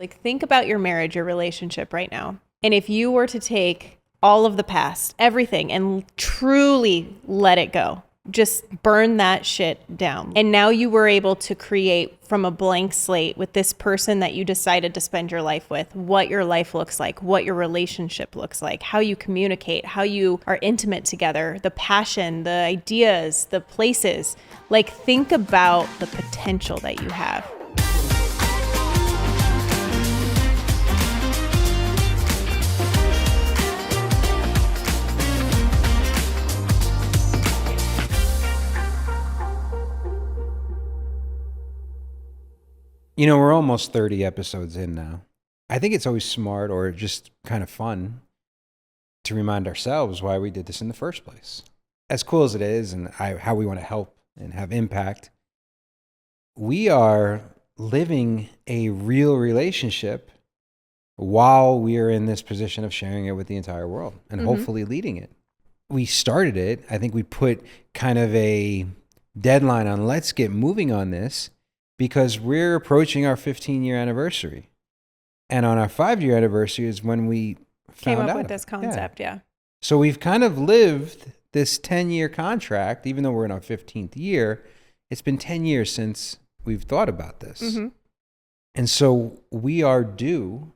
Like, think about your marriage, your relationship right now. And if you were to take all of the past, everything, and truly let it go, just burn that shit down. And now you were able to create from a blank slate with this person that you decided to spend your life with, what your life looks like, what your relationship looks like, how you communicate, how you are intimate together, the passion, the ideas, the places. Like, think about the potential that you have. You know, we're almost 30 episodes in now. I think it's always smart or just kind of fun to remind ourselves why we did this in the first place. As cool as it is and how we want to help and have impact, we are living a real relationship while we are in this position of sharing it with the entire world and hopefully leading it. We started it. I think we put kind of a deadline on let's get moving on this, because we're approaching our 15-year anniversary. And on our 5-year anniversary is when we came up with this concept, yeah. So we've kind of lived this 10-year contract, even though we're in our 15th year. It's been 10 years since we've thought about this. Mm-hmm. And so we are due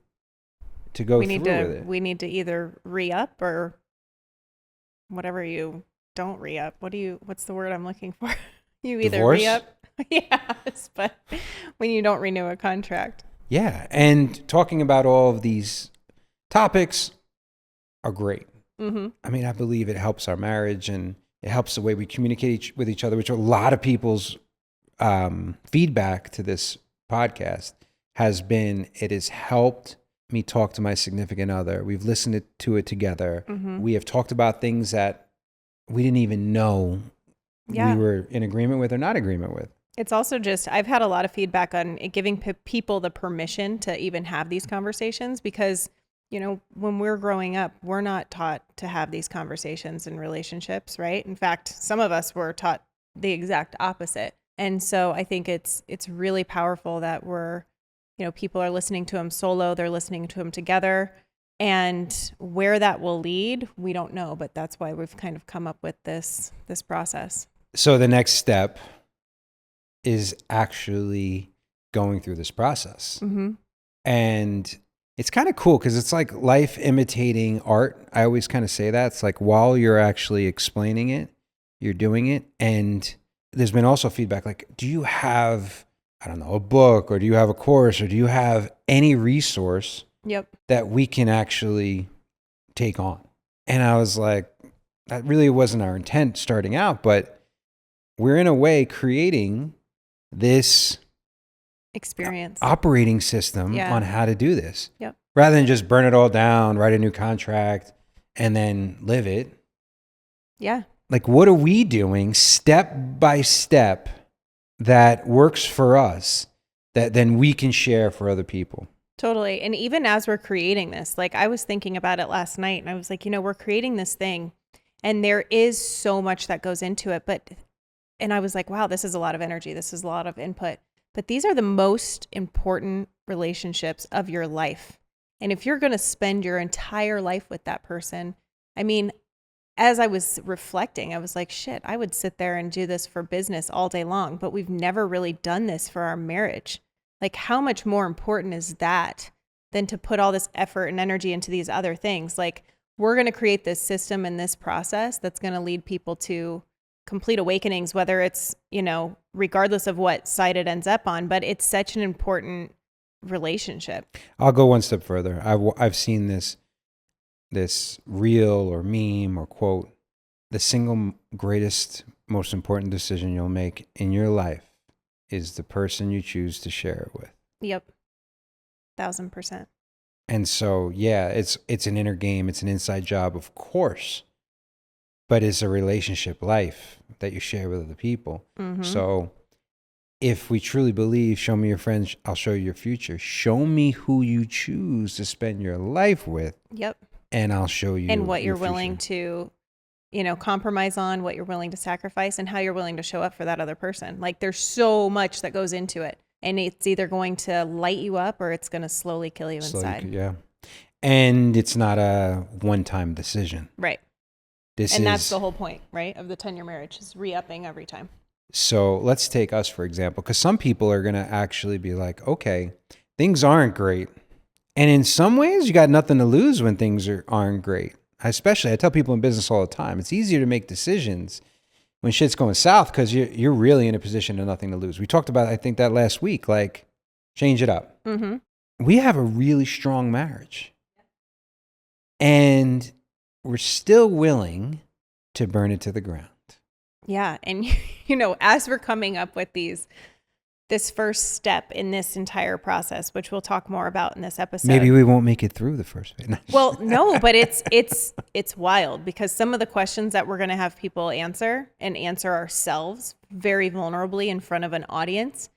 to go through with it. We need to either re-up or whatever you don't re-up. What's the word I'm looking for? You either Divorce? re-up. Yes, but when you don't renew a contract. Yeah, and talking about all of these topics are great. Mm-hmm. I mean, I believe it helps our marriage and it helps the way we communicate with each other, which a lot of people's feedback to this podcast has been, it has helped me talk to my significant other. We've listened to it together. Mm-hmm. We have talked about things that we didn't even know we were in agreement with or not agreement with. It's also just, I've had a lot of feedback on giving people the permission to even have these conversations because, you know, when we're growing up, we're not taught to have these conversations in relationships, right? In fact, some of us were taught the exact opposite. And so I think it's really powerful that people are listening to them solo, they're listening to them together. And where that will lead, we don't know, but that's why we've kind of come up with this process. So the next step is actually going through this process. Mm-hmm. And it's kind of cool because it's like life imitating art. I always kind of say that. It's like while you're actually explaining it, you're doing it. And there's been also feedback like, do you have, I don't know, a book or do you have a course or do you have any resource that we can actually take on? And I was like, that really wasn't our intent starting out, but we're in a way creating this experience operating system on how to do this. Yep. Rather than just burn it all down, write a new contract, and then live it. Yeah. Like, what are we doing step by step that works for us that then we can share for other people? Totally. And even as we're creating this, like I was thinking about it last night and I was like, we're creating this thing and there is so much that goes into it, and I was like, wow, this is a lot of energy. This is a lot of input. But these are the most important relationships of your life. And if you're going to spend your entire life with that person, I mean, as I was reflecting, I was like, shit, I would sit there and do this for business all day long, but we've never really done this for our marriage. Like, how much more important is that than to put all this effort and energy into these other things? Like, we're going to create this system and this process that's going to lead people to complete awakenings, whether it's, regardless of what side it ends up on, but it's such an important relationship. I'll go one step further. I've seen this reel or meme or quote, the single greatest, most important decision you'll make in your life is the person you choose to share it with. Yep. 1,000%. And so, yeah, it's an inner game. It's an inside job, of course. But it's a relationship life that you share with other people. Mm-hmm. So if we truly believe, show me your friends, I'll show you your future. Show me who you choose to spend your life with. Yep. And I'll show you. And what you're willing to, compromise on, what you're willing to sacrifice, and how you're willing to show up for that other person. Like, there's so much that goes into it. And it's either going to light you up or it's going to slowly kill you inside. Yeah. And it's not a one-time decision. Right. And that's the whole point, right, of the 10-year marriage, is re-upping every time. So let's take us, for example, because some people are going to actually be like, okay, things aren't great. And in some ways, you got nothing to lose when things aren't great. Especially, I tell people in business all the time, it's easier to make decisions when shit's going south because you're really in a position of nothing to lose. We talked about, I think, that last week, like, change it up. Mm-hmm. We have a really strong marriage. And we're still willing to burn it to the ground. Yeah. And, as we're coming up with this first step in this entire process, which we'll talk more about in this episode. Maybe we won't make it through the first phase. Well, no, but it's wild because some of the questions that we're going to have people answer ourselves very vulnerably in front of an audience,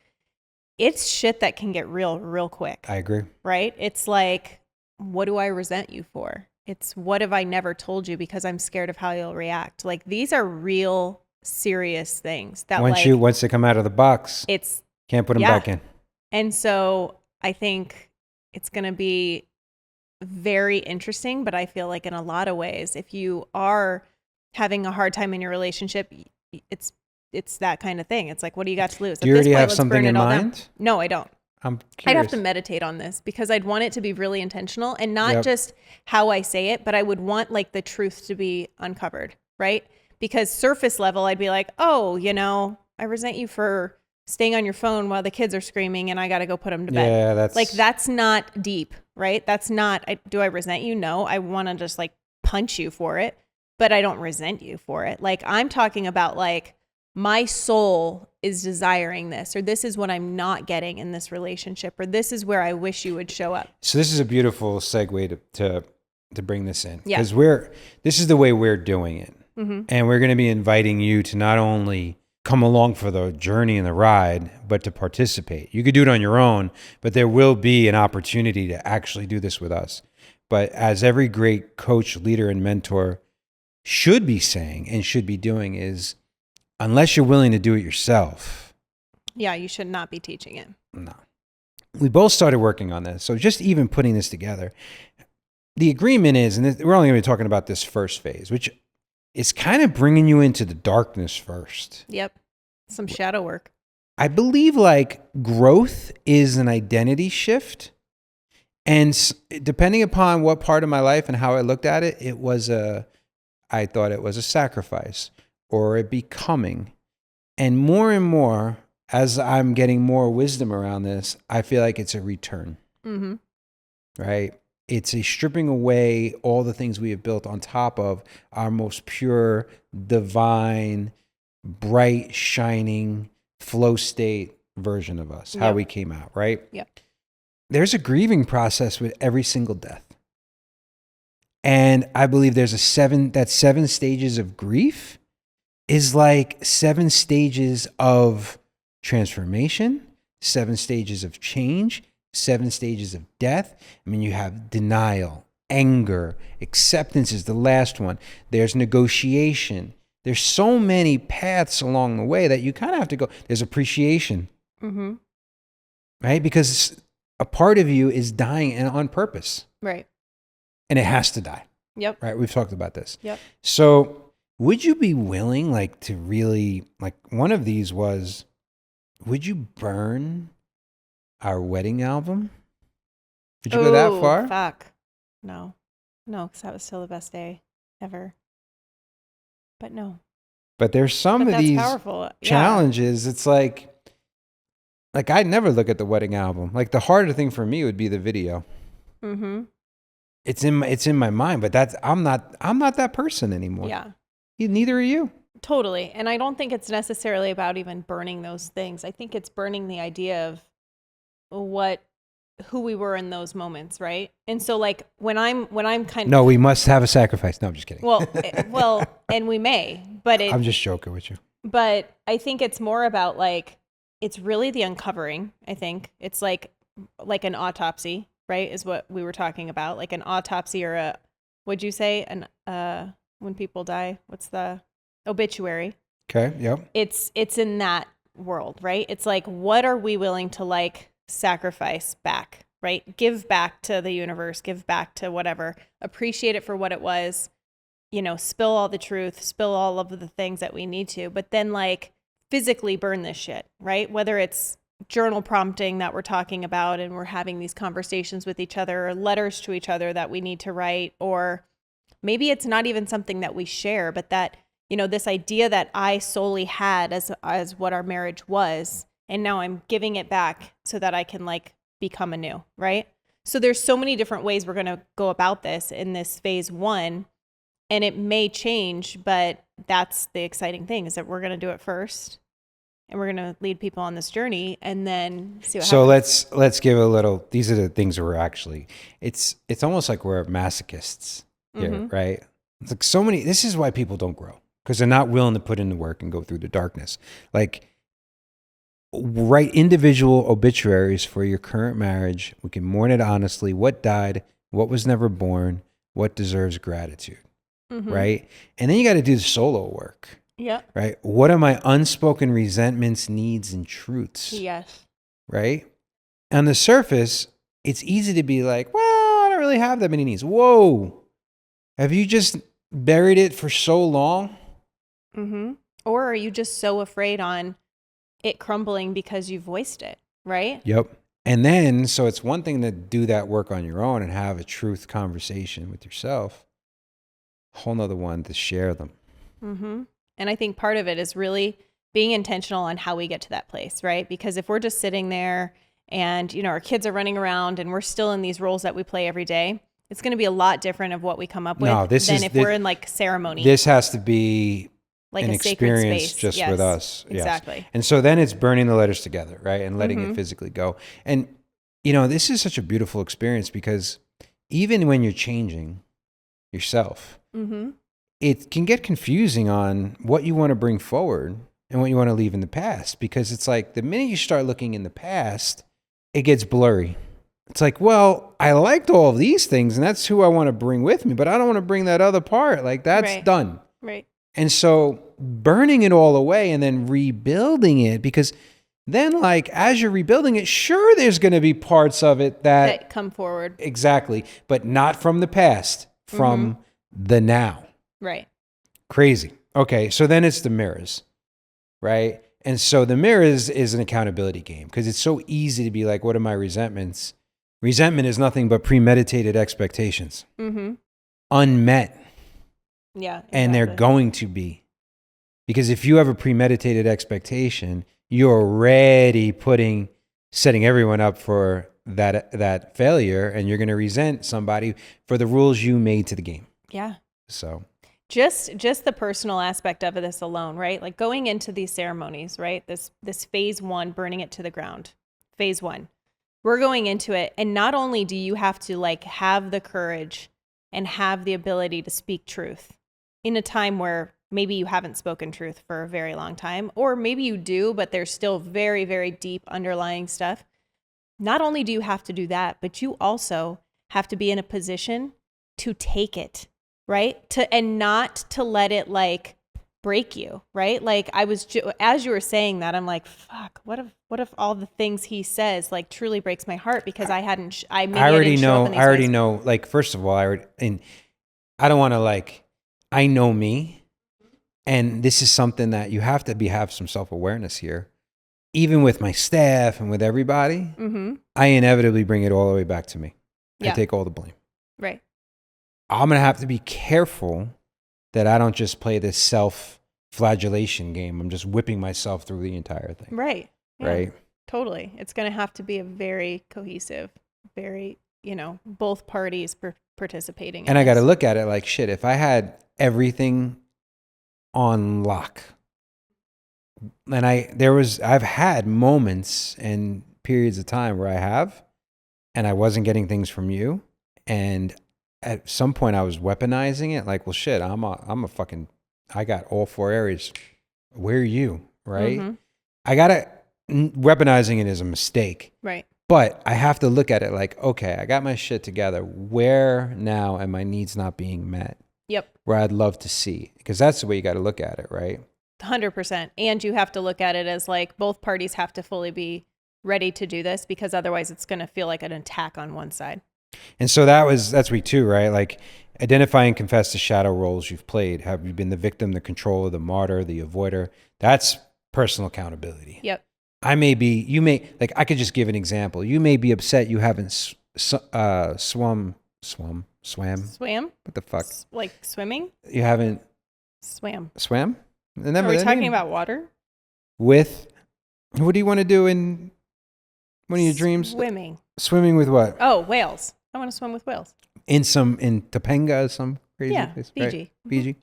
it's shit that can get real quick. I agree. Right? It's like, what do I resent you for? It's what have I never told you because I'm scared of how you'll react. Like, these are real serious things that once they come out of the box, it's can't put them back in. And so I think it's going to be very interesting, but I feel like in a lot of ways, if you are having a hard time in your relationship, it's that kind of thing. It's like, what do you got to lose? Do you already have something in mind? No, I don't. I'm curious. I'd have to meditate on this because I'd want it to be really intentional and not just how I say it, but I would want like the truth to be uncovered, right? Because surface level, I'd be like, oh, I resent you for staying on your phone while the kids are screaming and I got to go put them to bed. Yeah, that's not deep, right? That's not, do I resent you? No, I want to just like punch you for it, but I don't resent you for it. Like, I'm talking about like, my soul is desiring this, or this is what I'm not getting in this relationship, or this is where I wish you would show up. So this is a beautiful segue to bring this in. Yeah. Because this is the way we're doing it. Mm-hmm. And we're going to be inviting you to not only come along for the journey and the ride, but to participate. You could do it on your own, but there will be an opportunity to actually do this with us. But as every great coach, leader, and mentor should be saying and should be doing is, unless you're willing to do it yourself. Yeah, you should not be teaching it. No. We both started working on this. So just even putting this together, the agreement is, and we're only going to be talking about this first phase, which is kind of bringing you into the darkness first. Yep. Some shadow work. I believe like growth is an identity shift. And depending upon what part of my life and how I looked at it, I thought it was a sacrifice or a becoming. And more, as I'm getting more wisdom around this, I feel like it's a return. Mm-hmm. Right? It's a stripping away all the things we have built on top of our most pure, divine, bright, shining, flow state version of us, how we came out, right? Yep. There's a grieving process with every single death. And I believe there's 7 stages of grief is like 7 stages of transformation, 7 stages of change, 7 stages of death. I mean, you have denial, anger, acceptance is the last one. There's negotiation. There's so many paths along the way that you kind of have to go. There's appreciation, right? Because a part of you is dying and on purpose. Right. And it has to die. Yep. Right? We've talked about this. Yep. So would you be willing, like, to really, like, one of these was, would you burn our wedding album? Would you go that far? Fuck. No, because that was still the best day ever. But no. But there's some of these powerful. challenges. It's like I'd never look at the wedding album. Like, the harder thing for me would be the video. Mm-hmm. It's in my mind, but I'm not that person anymore. Yeah. Neither are you. Totally. And I don't think it's necessarily about even burning those things. I think it's burning the idea of who we were in those moments, right? And so like when I'm kind of No, we must have a sacrifice. No, I'm just kidding. Well, and we may, but I'm just joking with you. But I think it's more about like it's really the uncovering, I think. It's like an autopsy, right? Is what we were talking about, like an autopsy or what'd you say? When people die, what's the obituary? Okay, yep. It's in that world, right? It's like, what are we willing to like sacrifice back, right? Give back to the universe, give back to whatever, appreciate it for what it was, you know, spill all the truth, spill all of the things that we need to, but then like physically burn this shit, right? Whether it's journal prompting that we're talking about and we're having these conversations with each other, or letters to each other that we need to write, or maybe it's not even something that we share, but that, you know, this idea that I solely had as what our marriage was, and now I'm giving it back so that I can like become anew, right? So there's so many different ways we're going to go about this in this phase 1, and it may change, but that's the exciting thing, is that we're going to do it first, and we're going to lead people on this journey and then see what happens. So let's give a little, these are the things we're actually, it's almost like we're masochists here, right? It's like so many, this is why people don't grow, because they're not willing to put in the work and go through the darkness. Like, write individual obituaries for your current marriage. We can mourn it honestly. What died, what was never born, what deserves gratitude, right? And then you got to do the solo work. Yeah. Right? What are my unspoken resentments, needs, and truths? Yes. Right? On the surface, it's easy to be like, well, I don't really have that many needs. Whoa. Have you just buried it for so long? Or are you just so afraid on it crumbling because you voiced it, right? Yep. And then, so it's one thing to do that work on your own and have a truth conversation with yourself. Whole nother one to share them. And I think part of it is really being intentional on how we get to that place, right? Because if we're just sitting there and, you know, our kids are running around and we're still in these roles that we play every day, it's going to be a lot different of what we come up with than if we're in like ceremony. This has to be like an a sacred experience space. just with us. Exactly. Yes. And so then it's burning the letters together, right? And letting it physically go. And, you know, this is such a beautiful experience because even when you're changing yourself, it can get confusing on what you want to bring forward and what you want to leave in the past, because it's like the minute you start looking in the past, it gets blurry. It's like, well, I liked all of these things and that's who I want to bring with me, but I don't want to bring that other part. Like that's done. Right. And so burning it all away and then rebuilding it, because then like as you're rebuilding it, sure, there's going to be parts of it that come forward. Exactly. But not from the past, from the now. Right. Crazy. Okay. So then it's the mirrors, right? And so the mirrors is an accountability game, because it's so easy to be like, what are my resentments? Resentment is nothing but premeditated expectations, unmet. Yeah. Exactly. And they're going to be. Because if you have a premeditated expectation, you're already setting everyone up for that failure, and you're going to resent somebody for the rules you made to the game. Yeah. So just the personal aspect of this alone, right? Like going into these ceremonies, right? This phase 1, burning it to the ground. Phase 1. We're going into it, and not only do you have to like have the courage and have the ability to speak truth in a time where maybe you haven't spoken truth for a very long time, or maybe you do, but there's still very, very deep underlying stuff. Not only do you have to do that, but you also have to be in a position to take it, right? And not to let it like break you, right? Like as you were saying that, I'm like, fuck, what if all the things he says like truly breaks my heart, because I already know, like, first of all, I don't want to like, I know me, and this is something that you have to have some self-awareness here. Even with my staff and with everybody, I inevitably bring it all the way back to me. I take all the blame. Right. I'm going to have to be careful that I don't just play this self-flagellation game. I'm just whipping myself through the entire thing. Right. Yeah, right. Totally. It's going to have to be a very cohesive, very, both parties participating. And I got to look at it like, shit, if I had everything on lock, and I've had moments and periods of time where and I wasn't getting things from you. And at some point I was weaponizing it. Like, well, shit, I got all 4 areas. Where are you? Right. Weaponizing it is a mistake. Right. But I have to look at it like, okay, I got my shit together. Where now am my needs not being met? Yep. Where I'd love to see, because that's the way you got to look at it. Right. 100%. And you have to look at it as like both parties have to fully be ready to do this, because otherwise it's going to feel like an attack on one side. And so that's week 2, right? Like, identify and confess the shadow roles you've played. Have you been the victim, the controller, the martyr, the avoider? That's personal accountability. Yep. I could just give an example. You may be upset you haven't swam. What the fuck? Like swimming? You haven't Swam. swam? Are we talking about water? What do you want to do in one of your dreams? Swimming. Swimming with what? Oh, whales. I want to swim with whales. In Topanga, some crazy place, Fiji. Right? Fiji.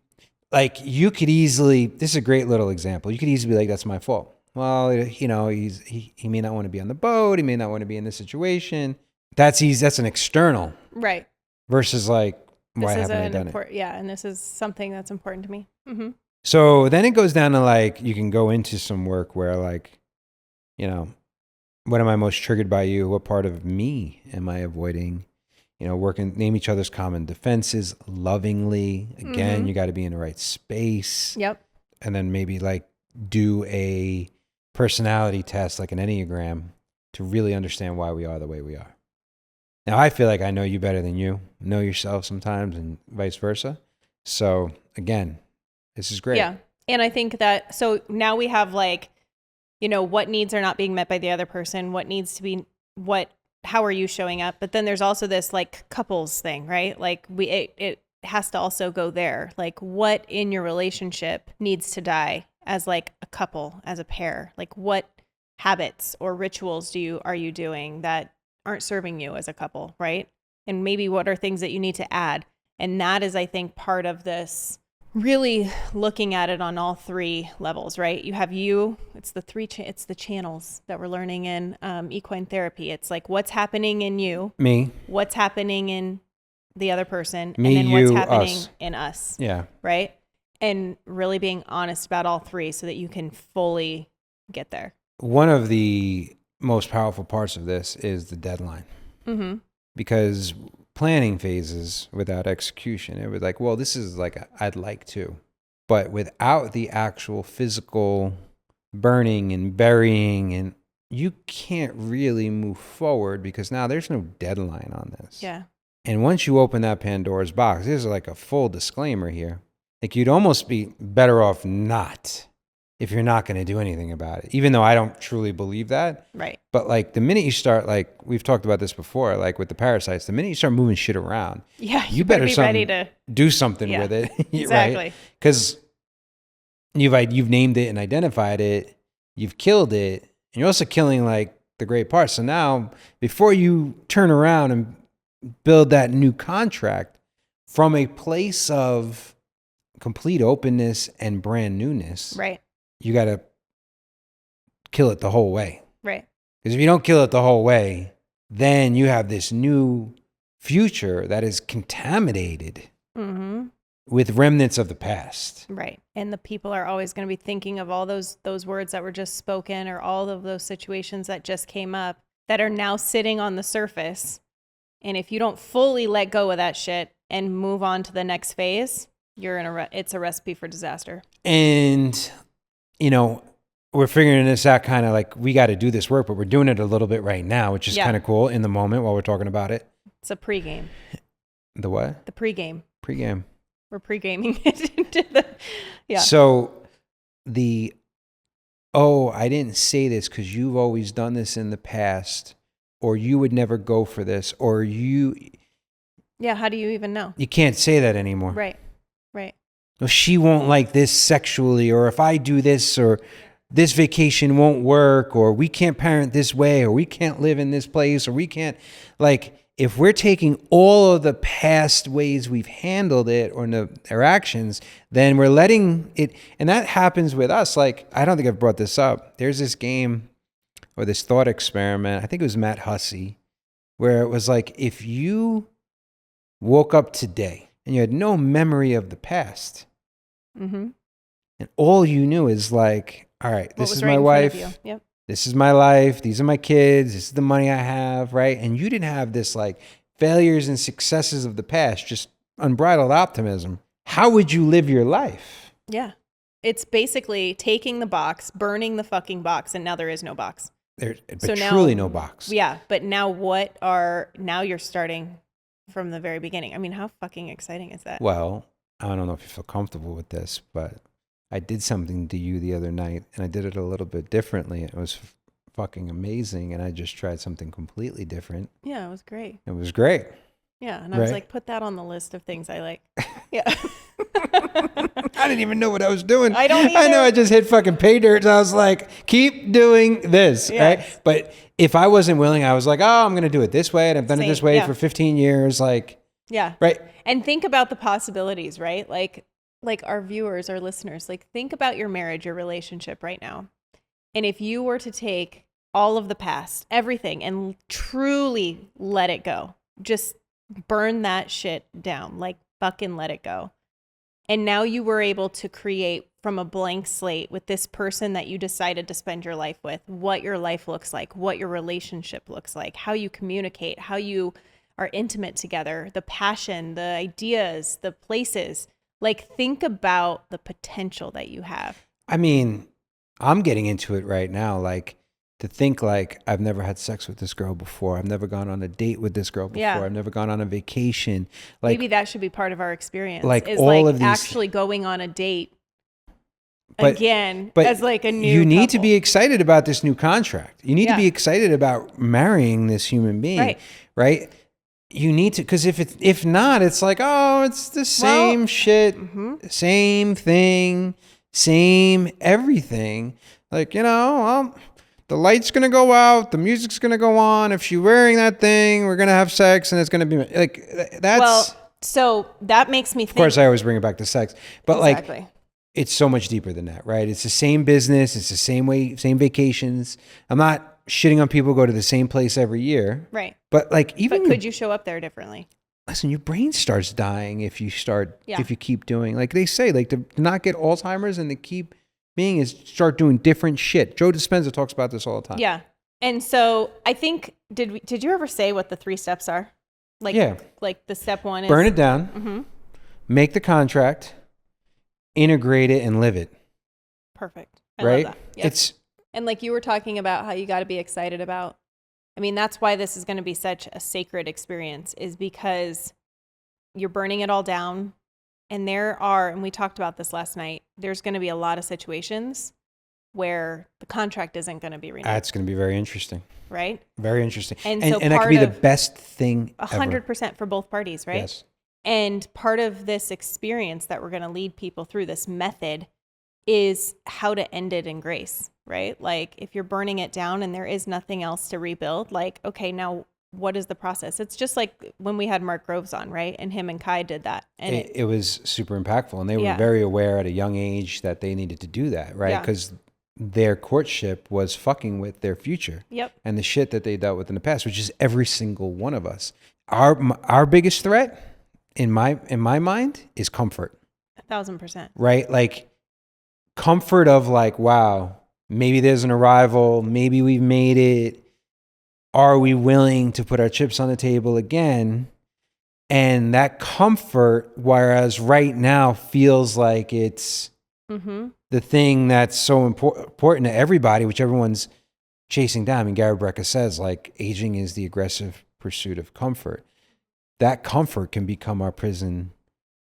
Like, you could easily, this is a great little example. You could easily be like, that's my fault. Well, he may not want to be on the boat. He may not want to be in this situation. That's easy. That's an external. Right. Versus like, why haven't I done it? Yeah. And this is something that's important to me. Mm-hmm. So then it goes down to like, you can go into some work where like, what am I most triggered by you? What part of me am I avoiding? Name each other's common defenses lovingly. Again, you got to be in the right space. Yep. And then maybe like do a personality test, like an Enneagram, to really understand why we are the way we are. Now, I feel like I know you better than you know yourself sometimes, and vice versa. So again, this is great. Yeah. And I think that, so now we have like, what needs are not being met by the other person, what needs to be, how are you showing up? But then there's also this like couples thing, right? Like it has to also go there. Like, what in your relationship needs to die as like a couple, as a pair? Like, what habits or rituals are you doing that aren't serving you as a couple, right? And maybe what are things that you need to add? And that is, I think, part of this really looking at it on all 3 levels, right? You have it's the channels that we're learning in equine therapy. It's like, what's happening in you, me, what's happening in the other person, me, and then what's you, happening us. in us. Yeah. Right. And really being honest about all 3 so that you can fully get there. One of the most powerful parts of this is the deadline. Mm-hmm. Because planning phases without execution, it was like, well, this is like, I'd like to, but without the actual physical burning and burying, and you can't really move forward because now there's no deadline on this. Yeah. And once you open that Pandora's box, this is like a full disclaimer here. Like, you'd almost be better off not, if you're not going to do anything about it, even though I don't truly believe that. Right. But like, the minute you start, like we've talked about this before, like with the parasites, the minute you start moving shit around, yeah, you better be ready to do something with it. Exactly. Right? Because you've named it and identified it, you've killed it, and you're also killing like the great parts. So now, before you turn around and build that new contract from a place of complete openness and brand newness, right, you got to kill it the whole way. Right. Because if you don't kill it the whole way, then you have this new future that is contaminated with remnants of the past. Right. And the people are always going to be thinking of all those words that were just spoken, or all of those situations that just came up that are now sitting on the surface. And if you don't fully let go of that shit and move on to the next phase, it's a recipe for disaster. And, we're figuring this out, kind of like, we got to do this work, but we're doing it a little bit right now, which is kind of cool in the moment while we're talking about it. It's a pregame. The what? The pregame. Pregame. We're pregaming it into the, So I didn't say this because you've always done this in the past, or you would never go for this, or you. Yeah, how do you even know? You can't say that anymore. Right. No, she won't like this sexually, or if I do this, or this vacation won't work, or we can't parent this way, or we can't live in this place, or we can't, like, if we're taking all of the past ways we've handled it, or our actions, then we're letting it, and that happens with us. Like, I don't think I've brought this up. There's this game or this thought experiment, I think it was Matt Hussey, where it was like, if you woke up today and you had no memory of the past, and all you knew is like, all right, this is my wife. Yep. This is my life. These are my kids. This is the money I have, right? And you didn't have this like failures and successes of the past, just unbridled optimism. How would you live your life? Yeah. It's basically taking the box, burning the fucking box, and now there is no box. But So now- truly no box. Yeah, but now now you're starting from the very beginning. I mean, how fucking exciting is that? Well, I don't know if you feel comfortable with this, but I did something to you the other night, and I did it a little bit differently. It was fucking amazing, and I just tried something completely different. Yeah, it was great. It was great. Yeah, and I was Right? like, put that on the list of things I like. Yeah. I didn't even know what I was doing. I don't I know either. I just hit fucking pay dirt, and I was like, keep doing this, Yes. right? But if I wasn't willing, I was like, oh, I'm going to do it this way, and I've done it Same, this way yeah. for 15 years, like, Yeah. right? And think about the possibilities, right? Like our viewers, our listeners, like think about your marriage, your relationship right now. And if you were to take all of the past, everything, and truly let it go, just burn that shit down, like fucking let it go. And now you were able to create from a blank slate with this person that you decided to spend your life with, what your life looks like, what your relationship looks like, how you communicate, how you are intimate together, the passion, the ideas, the places. Like, think about the potential that you have. I mean, I'm getting into it right now, like, to think like I've never had sex with this girl before. I've never gone on a date with this girl before. Yeah. I've never gone on a vacation. Like, Maybe that should be part of our experience. like is all like of these- actually going on a date But- again but as like a new you need to couple. be excited about this new contract. You need to Yeah. be excited about marrying this human being, right? You need to, because if not, it's like, oh, it's the same shit, same thing, same everything. Like, the light's gonna go out, the music's gonna go on. If she's wearing that thing, we're gonna have sex, and it's gonna be like that's. Well, so that makes me think. Of course, I always bring it back to sex, but Exactly. like, it's so much deeper than that, right? It's the same business, it's the same way, same vacations. I'm not shitting on people who go to the same place every year, Right. but like, even But could you show up there differently? listen, your brain starts dying if you Yeah. if you keep doing, like they say, like to not get Alzheimer's and to keep being is start doing different shit. Joe Dispenza talks about this all the time. Yeah. And so I think, did you ever say what the 3 steps are? Like, Yeah. Like the step 1 is Burn it down, Mhm. make the contract, integrate it, and live it. Perfect. I Right? love that. Yes. And like you were talking about how you got to be excited about. I mean, that's why this is going to be such a sacred experience, is because you're burning it all down. And and we talked about this last night, there's going to be a lot of situations where the contract isn't going to be renewed. That's going to be very interesting. Right? Very interesting. And And, so and that could part be the of- best thing ever. 100% for both parties, right? Yes. And part of this experience that we're going to lead people through, this method, is how to end it in grace, right? Like if you're burning it down and there is nothing else to rebuild, like, okay, now what is the process? It's just like when we had Mark Groves on, right? And him and Kai did that. And It was super impactful. And they were Yeah. very aware at a young age that they needed to do that, right? Yeah. Because their courtship was fucking with their future. Yep. And the shit that they dealt with in the past, which is every single one of us. Our biggest threat in my mind is comfort, 1,000%. right? Like comfort of like, wow, maybe there's an arrival, maybe we've made it. Are we willing to put our chips on the table again? And that comfort, whereas right now feels like it's Mm-hmm. the thing that's so important to everybody, which everyone's chasing down. I mean, Gary Brecka says, like, aging is the aggressive pursuit of comfort. That comfort can become our prison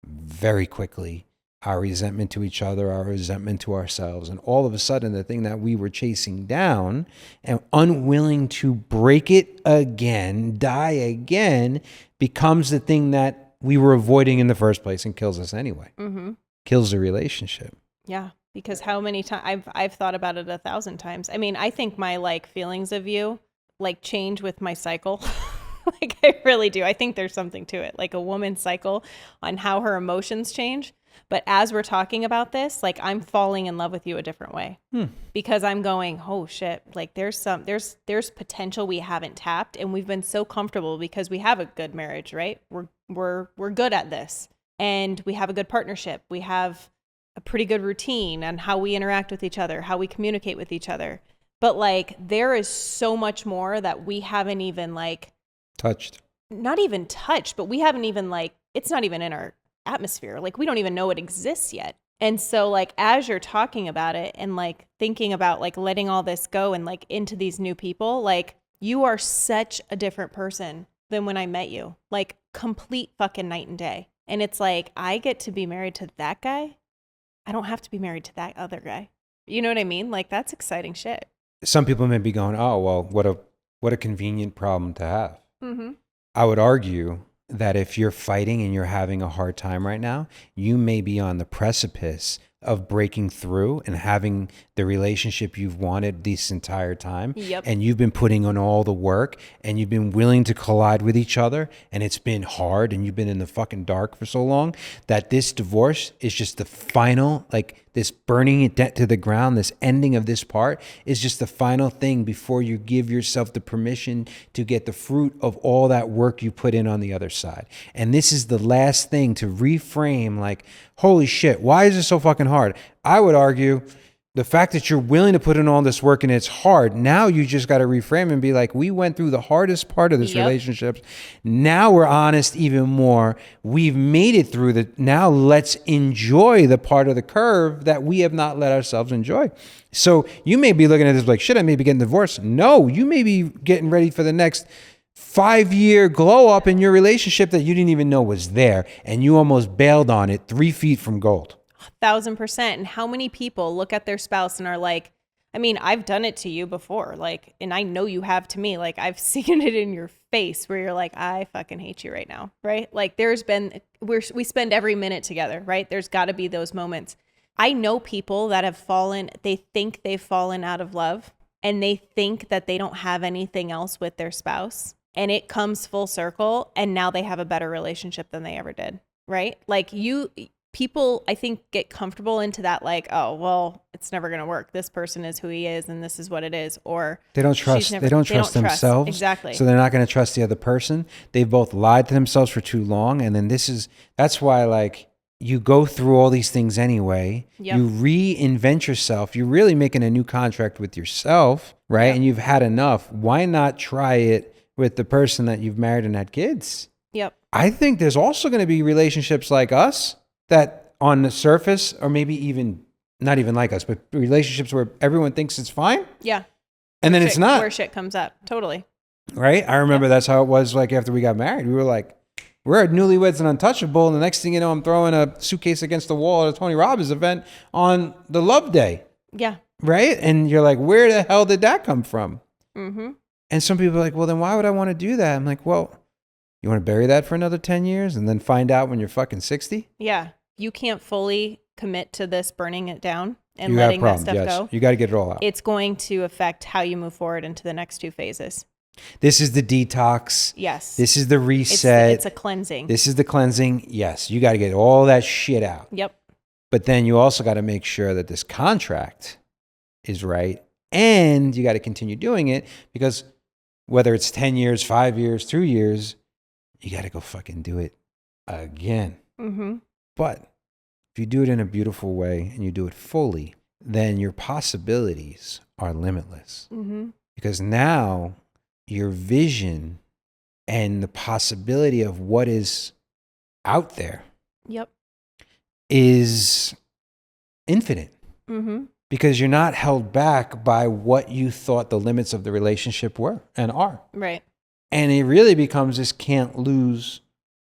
very quickly. Our resentment to each other, our resentment to ourselves. And all of a sudden, the thing that we were chasing down and unwilling to break it again, die again, becomes the thing that we were avoiding in the first place and kills us anyway. Mm-hmm. Kills the relationship. Yeah, because how many times I've thought about it 1,000 times. I mean, I think my like feelings of you like change with my cycle. Like I really do. I think there's something to it, like a woman's cycle on how her emotions change. But as we're talking about this, like I'm falling in love with you a different way because I'm going, oh shit, like there's potential we haven't tapped, and we've been so comfortable because we have a good marriage, right? We're good at this, and we have a good partnership. We have a pretty good routine on how we interact with each other, how we communicate with each other. But like there is so much more that we haven't even like not even touched, but we haven't even like, it's not even in our atmosphere. Like we don't even know it exists yet. And so like as you're talking about it and like thinking about like letting all this go and like into these new people, like you are such a different person than when I met you. Like complete fucking night and day. And it's like I get to be married to that guy. I don't have to be married to that other guy. You know what I mean? Like that's exciting shit. Some people may be going, "Oh, well, what a convenient problem to have." Mm-hmm. I would argue that if you're fighting and you're having a hard time right now, you may be on the precipice of breaking through and having the relationship you've wanted this entire time. Yep. And you've been putting on all the work and you've been willing to collide with each other. And it's been hard and you've been in the fucking dark for so long that this divorce is just the final, like this burning it to the ground, this ending of this part is just the final thing before you give yourself the permission to get the fruit of all that work you put in on the other side. And this is the last thing to reframe like, holy shit, why is this so fucking hard? I would argue the fact that you're willing to put in all this work and it's hard, now you just got to reframe and be like, we went through the hardest part of this relationship. Now we're honest even more. We've made it through the, now let's enjoy the part of the curve that we have not let ourselves enjoy. So you may be looking at this like, shit, I may be getting divorced. No, you may be getting ready for the next 5-year glow up in your relationship that you didn't even know was there. And you almost bailed on it 3 feet from gold. 1,000%. And how many people look at their spouse and are like, I mean, I've done it to you before, like, and I know you have to me. Like, I've seen it in your face where you're like, I fucking hate you right now, right? Like, there's been, we spend every minute together, right? There's got to be those moments. I know people that have fallen, they think they've fallen out of love and they think that they don't have anything else with their spouse. And it comes full circle and now they have a better relationship than they ever did, right? Like people, I think, get comfortable into that like, oh, well, it's never going to work. This person is who he is and this is what it is. Or they don't trust themselves. Exactly. So they're not going to trust the other person. They've both lied to themselves for too long. And then that's why like you go through all these things anyway. Yep. You reinvent yourself. You're really making a new contract with yourself, right? Yep. And you've had enough. Why not try it with the person that you've married and had kids? Yep. I think there's also going to be relationships like us that on the surface, or maybe even not even like us, but relationships where everyone thinks it's fine. Yeah. And then it's not. Where shit comes up. Totally. Right? I remember that's how it was like after we got married. We were like, we're at Newlyweds and Untouchable. And the next thing you know, I'm throwing a suitcase against the wall at a Tony Robbins event on the Love Day. Yeah. Right? And you're like, where the hell did that come from? Mm-hmm. And some people are like, well, then why would I want to do that? I'm like, well, you want to bury that for another 10 years and then find out when you're fucking 60? Yeah. You can't fully commit to this burning it down and letting that stuff go. You got to get it all out. It's going to affect how you move forward into the next 2 phases. This is the detox. Yes. This is the reset. It's a cleansing. This is the cleansing. Yes. You got to get all that shit out. Yep. But then you also got to make sure that this contract is right. And you got to continue doing it because whether it's 10 years, 5 years, 2 years, you got to go fucking do it again. Mm-hmm. But if you do it in a beautiful way and you do it fully, then your possibilities are limitless. Mm-hmm. Because now your vision and the possibility of what is out there Yep. is infinite. Mm-hmm. Because you're not held back by what you thought the limits of the relationship were and are. Right. And it really becomes this can't lose.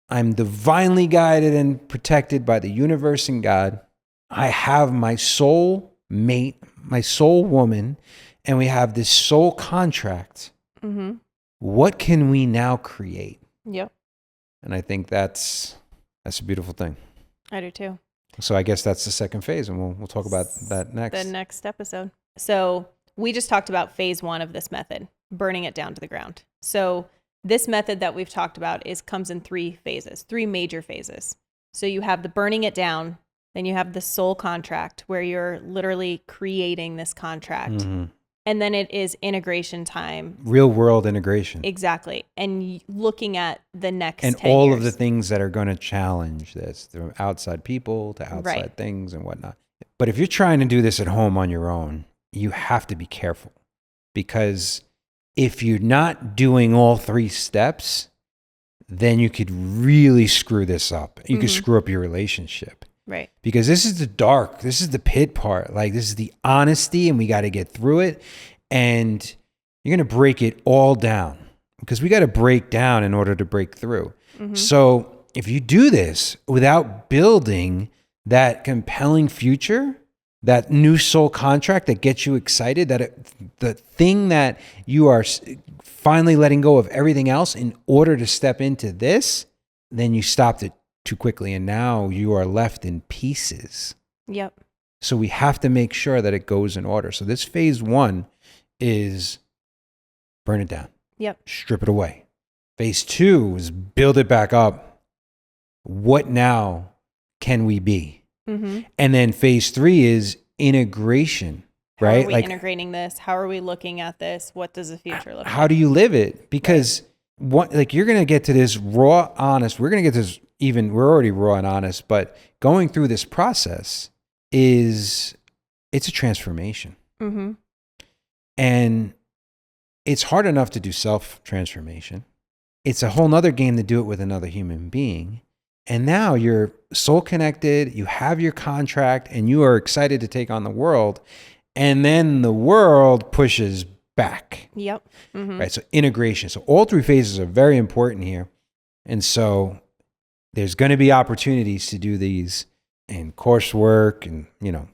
I'm divinely guided and protected by the universe and God. I have my soul mate, my soul woman, and we have this soul contract. Mm-hmm. What can we now create? Yep. And I think that's a beautiful thing. I do too. So I guess that's the second phase, and we'll talk about that next. The next episode. So we just talked about phase 1 of this method, burning it down to the ground. So this method that we've talked about comes in 3 phases, 3 major phases. So you have the burning it down, then you have the soul contract where you're literally creating this contract. Mm-hmm. And then it is integration time. Real world integration. Exactly. And looking at the next and 10 all years. of the things that are going to challenge this, from outside people to outside things and whatnot. But if you're trying to do this at home on your own, you have to be careful. Because if you're not doing all 3 steps, then you could really screw this up. You could screw up your relationship. Right. Because this is this is the pit part. Like, this is the honesty, and we got to get through it. And you're going to break it all down, because we got to break down in order to break through. Mm-hmm. So if you do this without building that compelling future, that new soul contract that gets you excited, the thing that you are finally letting go of everything else in order to step into this, then you stopped it too quickly, and now you are left in pieces. Yep. So we have to make sure that it goes in order. So this phase 1 is burn it down. Yep. Strip it away. Phase 2 is build it back up. What now can we be? Mm-hmm. And then phase 3 is integration, right? How are we integrating this? How are we looking at this? What does the future look like? How do you live it? Because you're going to get to this raw, honest. We're going to get this we're already raw and honest, but going through this process it's a transformation. Mm-hmm. And it's hard enough to do self-transformation. It's a whole nother game to do it with another human being. And now you're soul connected, you have your contract, and you are excited to take on the world. And then the world pushes back. Yep. Mm-hmm. Right. So integration. So all 3 phases are very important here. And so there's going to be opportunities to do these in coursework and,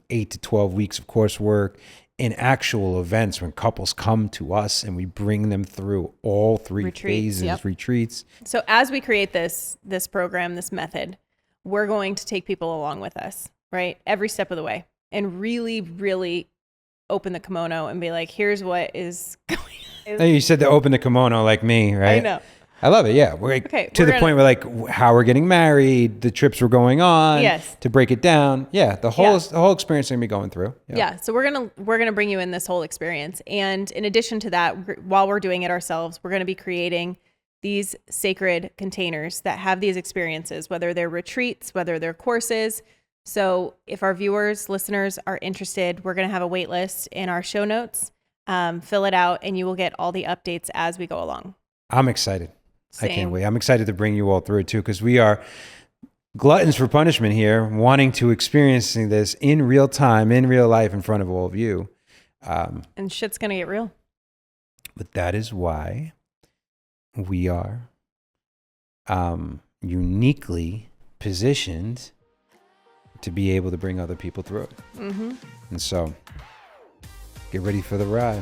8 to 12 weeks of coursework, in actual events when couples come to us and we bring them through all 3 phases, retreats. So as we create this program, this method, we're going to take people along with us, right? Every step of the way, and really, really open the kimono and be like, here's what is going on. You said to open the kimono like me, right? I know. I love it. Yeah. We're to the point where, like, how we're getting married, the trips we're going on, yes, to break it down. Yeah. The whole experience is going to be going through. Yeah. So we're going to bring you in this whole experience. And in addition to that, while we're doing it ourselves, we're going to be creating these sacred containers that have these experiences, whether they're retreats, whether they're courses. So if our viewers, listeners are interested, we're going to have a wait list in our show notes. Fill it out and you will get all the updates as we go along. I'm excited. Same. I can't wait. I'm excited to bring you all through it too, because we are gluttons for punishment here, wanting to experiencing this in real time, in real life, in front of all of you. And shit's going to get real. But that is why we are uniquely positioned to be able to bring other people through it. Mm-hmm. And so get ready for the ride.